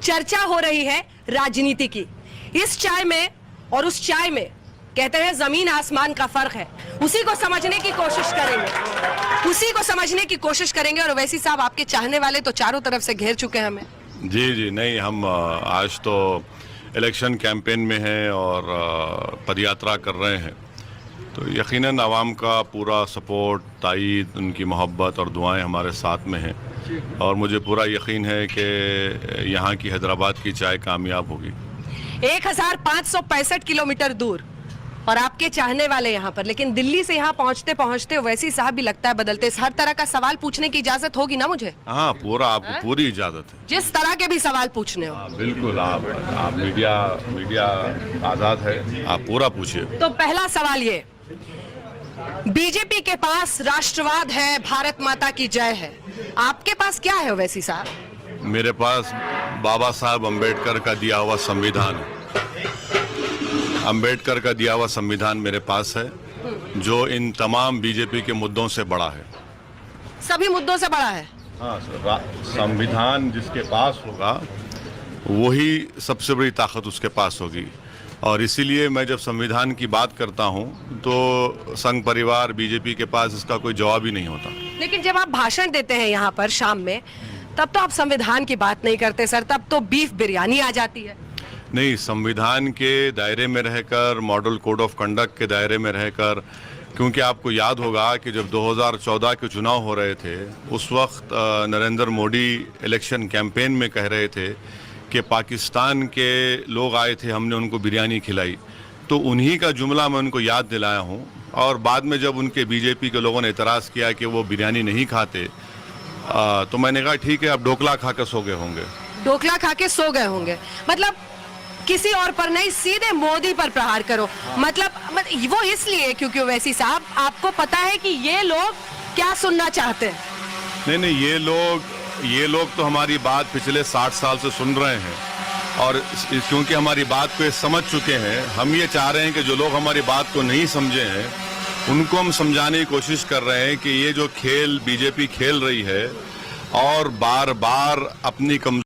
चर्चा हो रही है राजनीति की। इस चाय में और उस चाय में कहते हैं जमीन आसमान का फर्क है। उसी को समझने की कोशिश करेंगे, उसी को समझने की कोशिश करेंगे। और वैसी साहब, आपके चाहने वाले तो चारों तरफ से घेर चुके हैं हमें। जी नहीं, हम आज तो इलेक्शन कैंपेन में हैं और पदयात्रा कर रहे हैं, तो यकीनन आवाम का पूरा सपोर्ट, तायीद, उनकी मोहब्बत और दुआएं हमारे साथ में हैं। और मुझे पूरा यकीन है कि यहाँ की हैदराबाद की चाय कामयाब होगी। 1565 किलोमीटर दूर और आपके चाहने वाले यहाँ पर, लेकिन दिल्ली से यहाँ पहुँचते पहुँचते वैसी साहब भी लगता है बदलते। हर तरह का सवाल पूछने की इजाजत होगी ना मुझे? हाँ, पूरा, आपको पूरी इजाजत है, जिस तरह के भी सवाल पूछने हो। बिल्कुल। आप मीडिया आजाद है, आप पूरा पूछिए। तो पहला सवाल ये, बीजेपी के पास राष्ट्रवाद है, भारत माता की जय है, आपके पास क्या है वैसी साहब? मेरे पास बाबा साहब अम्बेडकर का दिया हुआ संविधान है। अम्बेडकर का दिया हुआ संविधान मेरे पास है, जो इन तमाम बीजेपी के मुद्दों से बड़ा है। सभी मुद्दों से बड़ा है? हाँ, संविधान जिसके पास होगा वही सबसे बड़ी ताकत उसके पास होगी। और इसीलिए मैं जब संविधान की बात करता हूं तो संघ परिवार, बीजेपी के पास इसका कोई जवाब ही नहीं होता। लेकिन जब आप भाषण देते हैं यहाँ पर शाम में, तब तो आप संविधान की बात नहीं करते सर, तब तो बीफ बिरयानी आ जाती है। नहीं, संविधान के दायरे में रहकर, मॉडल कोड ऑफ कंडक्ट के दायरे में रहकर, क्योंकि आपको याद होगा कि जब 2014 के चुनाव हो रहे थे, उस वक्त नरेंद्र मोदी इलेक्शन कैंपेन में कह रहे थे कि पाकिस्तान के लोग आए थे, हमने उनको बिरयानी खिलाई। तो उन्हीं का जुमला मैं उनको याद दिलाया हूं। और बाद में जब उनके बीजेपी के लोगों ने इतराज़ किया कि वो बिरयानी नहीं खाते, तो मैंने कहा ठीक है, अब ढोकला खा के सो गए होंगे। ढोकला खा के सो गए होंगे, मतलब किसी और पर नहीं, सीधे मोदी पर प्रहार करो। मतलब वो इसलिए क्योंकि वैसी साहब, आपको पता है कि ये लोग क्या सुनना चाहते हैं। नहीं, ये लोग तो हमारी बात पिछले 60 साल से सुन रहे हैं, और क्योंकि हमारी बात को ये समझ चुके हैं, हम ये चाह रहे हैं कि जो लोग हमारी बात को नहीं समझे हैं उनको हम समझाने की कोशिश कर रहे हैं कि ये जो खेल बीजेपी खेल रही है और बार बार अपनी